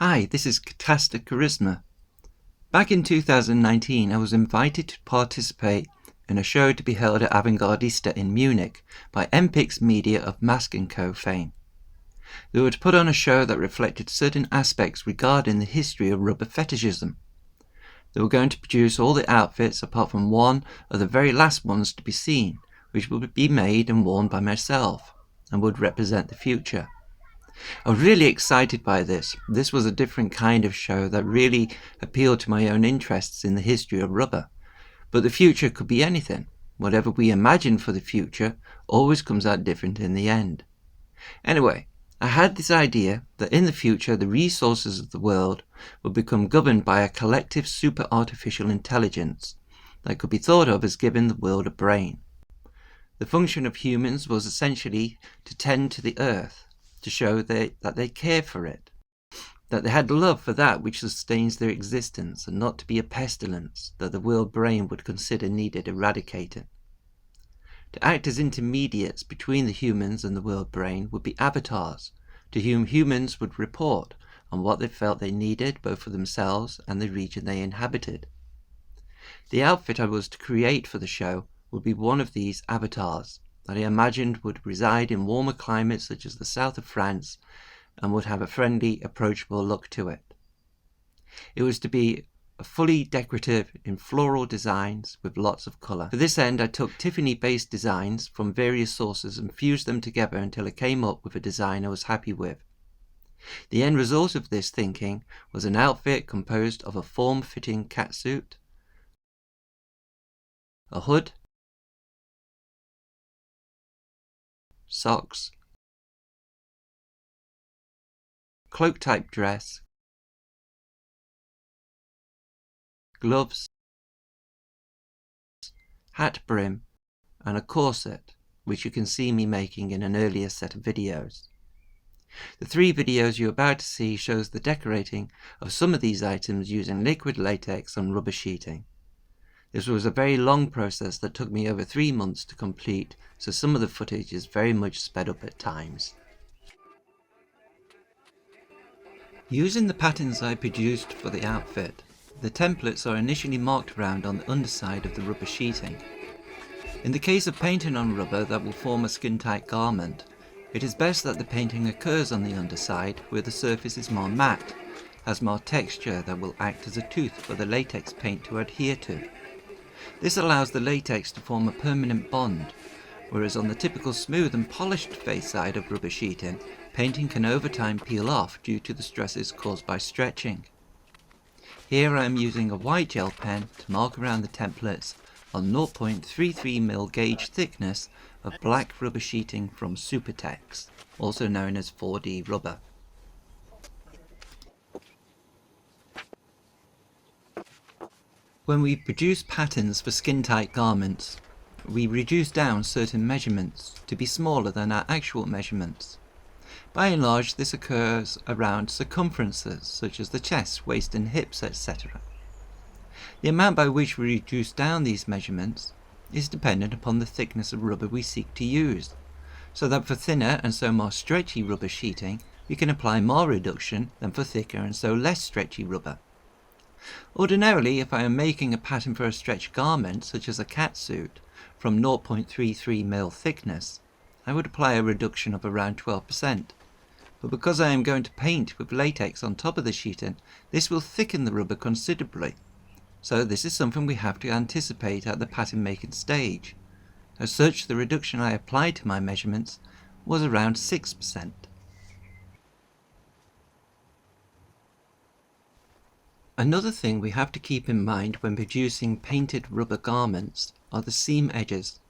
Hi, this is Catasta Charisma. Back in 2019, I was invited to participate in a show to be held at Avantgardista in Munich by MPix Media of Mask & Co. fame. They were to put on a show that reflected certain aspects regarding the history of rubber fetishism. They were going to produce all the outfits apart from one of the very last ones to be seen, which would be made and worn by myself and would represent the future. I was really excited by this. This was a different kind of show that really appealed to my own interests in the history of rubber. But the future could be anything. Whatever we imagine for the future always comes out different in the end. Anyway, I had this idea that in the future the resources of the world would become governed by a collective super artificial intelligence that could be thought of as giving the world a brain. The function of humans was essentially to tend to the earth, to show that they care for it, that they had love for that which sustains their existence, and not to be a pestilence that the world brain would consider needed eradicating. To act as intermediates between the humans and the world brain would be avatars, to whom humans would report on what they felt they needed both for themselves and the region they inhabited. The outfit I was to create for the show would be one of these avatars that I imagined would reside in warmer climates such as the south of France and would have a friendly, approachable look to it. It was to be fully decorative in floral designs with lots of colour. For this end I took Tiffany-based designs from various sources and fused them together until I came up with a design I was happy with. The end result of this thinking was an outfit composed of a form-fitting catsuit, a hood, socks, cloak-type dress, gloves, hat brim, and a corset, which you can see me making in an earlier set of videos. The 3 videos you're about to see shows the decorating of some of these items using liquid latex and rubber sheeting. This was a very long process that took me over 3 months to complete, so some of the footage is very much sped up at times. Using the patterns I produced for the outfit, the templates are initially marked around on the underside of the rubber sheeting. In the case of painting on rubber that will form a skin-tight garment, it is best that the painting occurs on the underside where the surface is more matte, has more texture that will act as a tooth for the latex paint to adhere to. This allows the latex to form a permanent bond, whereas on the typical smooth and polished face side of rubber sheeting, painting can over time peel off due to the stresses caused by stretching. Here I am using a white gel pen to mark around the templates on 0.33mm gauge thickness of black rubber sheeting from Supertex, also known as 4D rubber. When we produce patterns for skin-tight garments, we reduce down certain measurements to be smaller than our actual measurements. By and large, this occurs around circumferences such as the chest, waist and hips, etc. The amount by which we reduce down these measurements is dependent upon the thickness of rubber we seek to use, so that for thinner and so more stretchy rubber sheeting we can apply more reduction than for thicker and so less stretchy rubber. Ordinarily, if I am making a pattern for a stretch garment, such as a catsuit, from 0.33mm thickness, I would apply a reduction of around 12%. But because I am going to paint with latex on top of the sheeting, this will thicken the rubber considerably. So this is something we have to anticipate at the pattern making stage. As such, the reduction I applied to my measurements was around 6%. Another thing we have to keep in mind when producing painted rubber garments are the seam edges.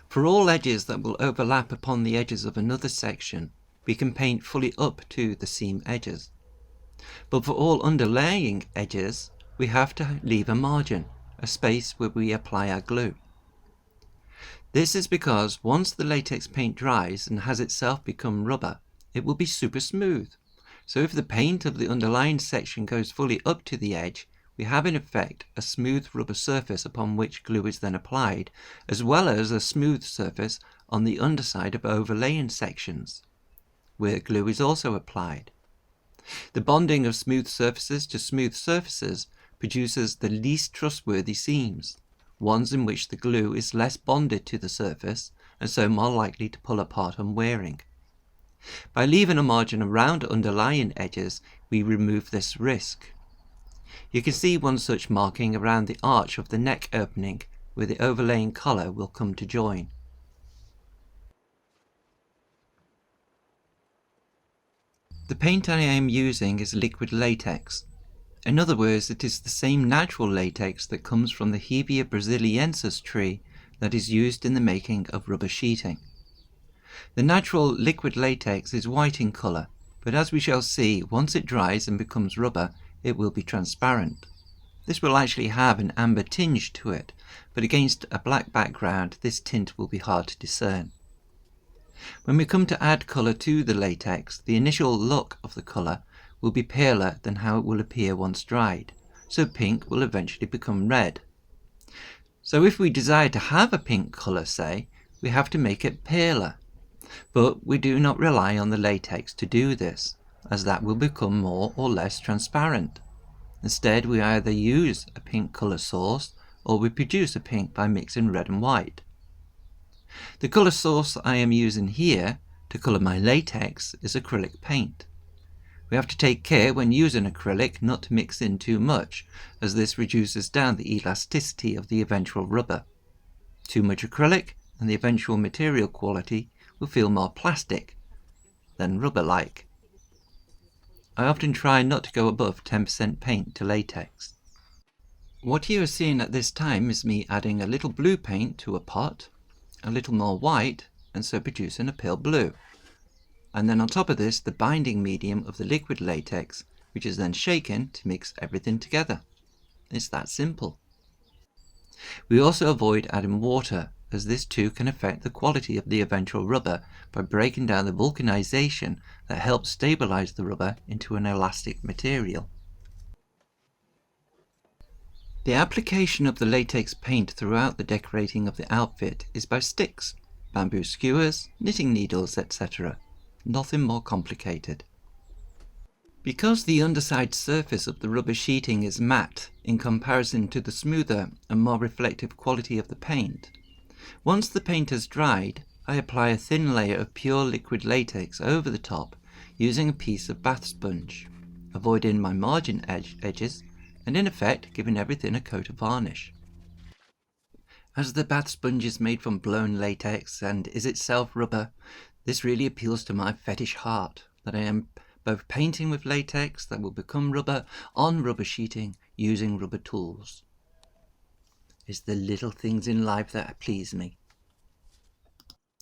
For all edges that will overlap upon the edges of another section, we can paint fully up to the seam edges. But for all underlaying edges, we have to leave a margin, a space where we apply our glue. This is because once the latex paint dries and has itself become rubber, it will be super smooth. So if the paint of the underlying section goes fully up to the edge, we have in effect a smooth rubber surface upon which glue is then applied, as well as a smooth surface on the underside of overlaying sections, where glue is also applied. The bonding of smooth surfaces to smooth surfaces produces the least trustworthy seams, ones in which the glue is less bonded to the surface and so more likely to pull apart on wearing. By leaving a margin around underlying edges, we remove this risk. You can see one such marking around the arch of the neck opening, where the overlaying collar will come to join. The paint I am using is liquid latex. In other words, it is the same natural latex that comes from the Hevea brasiliensis tree that is used in the making of rubber sheeting. The natural liquid latex is white in colour, but as we shall see, once it dries and becomes rubber, it will be transparent. This will actually have an amber tinge to it, but against a black background this tint will be hard to discern. When we come to add colour to the latex, the initial look of the colour will be paler than how it will appear once dried, so pink will eventually become red. So if we desire to have a pink colour, say, we have to make it paler. But we do not rely on the latex to do this, as that will become more or less transparent. Instead, we either use a pink colour source or we produce a pink by mixing red and white. The colour source I am using here to colour my latex is acrylic paint. We have to take care when using acrylic not to mix in too much, as this reduces down the elasticity of the eventual rubber. Too much acrylic and the eventual material quality will feel more plastic than rubber-like. I often try not to go above 10% paint to latex. What you are seeing at this time is me adding a little blue paint to a pot, a little more white, and so producing a pale blue. And then on top of this, the binding medium of the liquid latex, which is then shaken to mix everything together. It's that simple. We also avoid adding water, as this too can affect the quality of the eventual rubber by breaking down the vulcanization that helps stabilize the rubber into an elastic material. The application of the latex paint throughout the decorating of the outfit is by sticks, bamboo skewers, knitting needles, etc. Nothing more complicated. Because the underside surface of the rubber sheeting is matte in comparison to the smoother and more reflective quality of the paint, once the paint has dried, I apply a thin layer of pure liquid latex over the top using a piece of bath sponge, avoiding my margin edges and in effect giving everything a coat of varnish. As the bath sponge is made from blown latex and is itself rubber, this really appeals to my fetish heart, that I am both painting with latex that will become rubber on rubber sheeting using rubber tools. It's the little things in life that please me.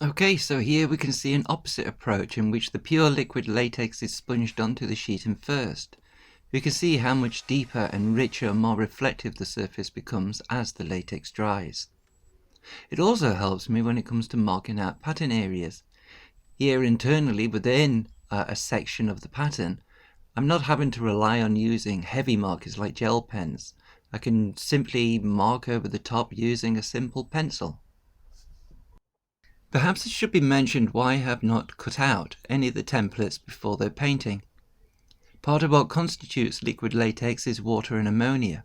Okay, so here we can see an opposite approach in which the pure liquid latex is sponged onto the sheeting first. We can see how much deeper and richer and more reflective the surface becomes as the latex dries. It also helps me when it comes to marking out pattern areas. Here internally within a section of the pattern, I'm not having to rely on using heavy markers like gel pens. I can simply mark over the top using a simple pencil. Perhaps it should be mentioned why I have not cut out any of the templates before their painting. Part of what constitutes liquid latex is water and ammonia.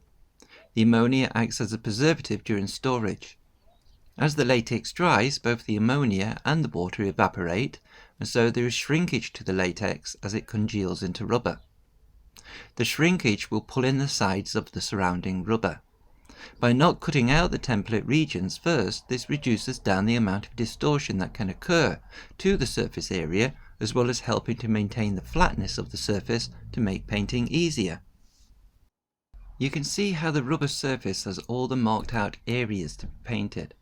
The ammonia acts as a preservative during storage. As the latex dries, both the ammonia and the water evaporate, and so there is shrinkage to the latex as it congeals into rubber. The shrinkage will pull in the sides of the surrounding rubber. By not cutting out the template regions first, this reduces down the amount of distortion that can occur to the surface area, as well as helping to maintain the flatness of the surface to make painting easier. You can see how the rubber surface has all the marked out areas to be painted.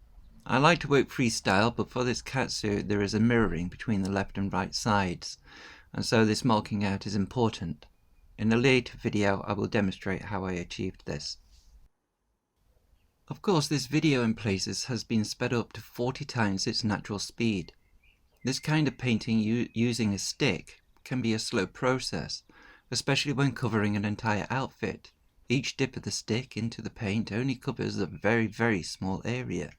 I like to work freestyle, but for this catsuit there is a mirroring between the left and right sides, and so this marking out is important. In a later video I will demonstrate how I achieved this. Of course, this video in places has been sped up to 40 times its natural speed. This kind of painting using a stick can be a slow process, especially when covering an entire outfit. Each dip of the stick into the paint only covers a very, very small area,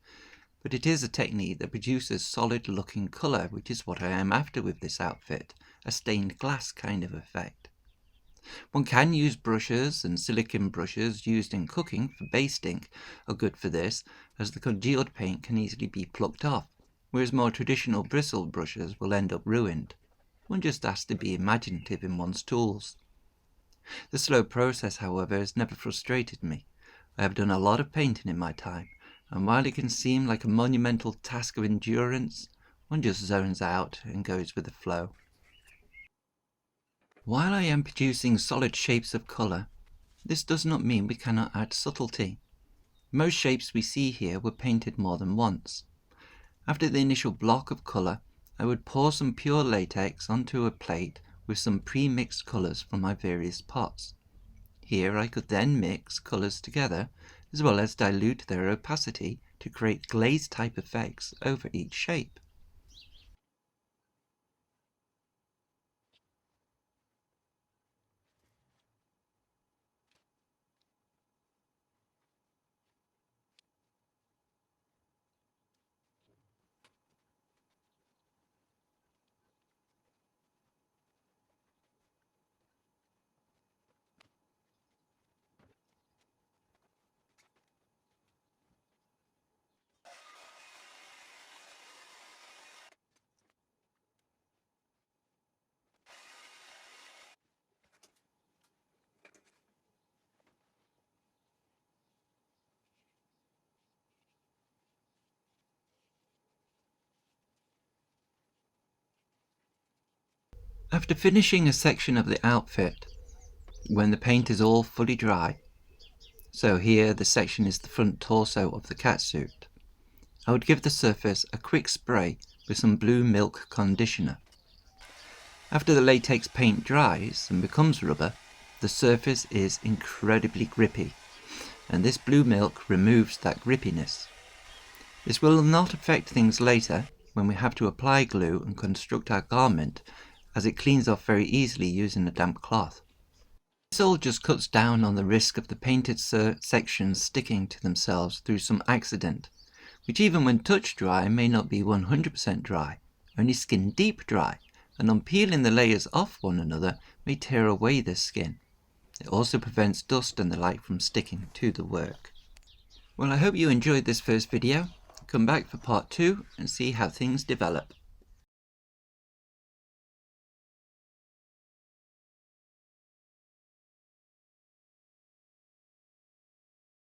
but it is a technique that produces solid looking colour, which is what I am after with this outfit, a stained glass kind of effect. One can use brushes, and silicone brushes used in cooking for basting are good for this, as the congealed paint can easily be plucked off, whereas more traditional bristle brushes will end up ruined. One just has to be imaginative in one's tools. The slow process, however, has never frustrated me. I have done a lot of painting in my time, and while it can seem like a monumental task of endurance, one just zones out and goes with the flow. While I am producing solid shapes of colour, this does not mean we cannot add subtlety. Most shapes we see here were painted more than once. After the initial block of colour, I would pour some pure latex onto a plate with some pre-mixed colours from my various pots. Here I could then mix colours together, as well as dilute their opacity to create glaze-type effects over each shape. After finishing a section of the outfit, when the paint is all fully dry, so here the section is the front torso of the catsuit, I would give the surface a quick spray with some blue milk conditioner. After the latex paint dries and becomes rubber, the surface is incredibly grippy, and this blue milk removes that grippiness. This will not affect things later when we have to apply glue and construct our garment, as it cleans off very easily using a damp cloth. This all just cuts down on the risk of the painted sections sticking to themselves through some accident, which even when touch dry may not be 100% dry, only skin deep dry, and on peeling the layers off one another may tear away the skin. It also prevents dust and the like from sticking to the work. Well, I hope you enjoyed this first video. Come back for part 2 and see how things develop.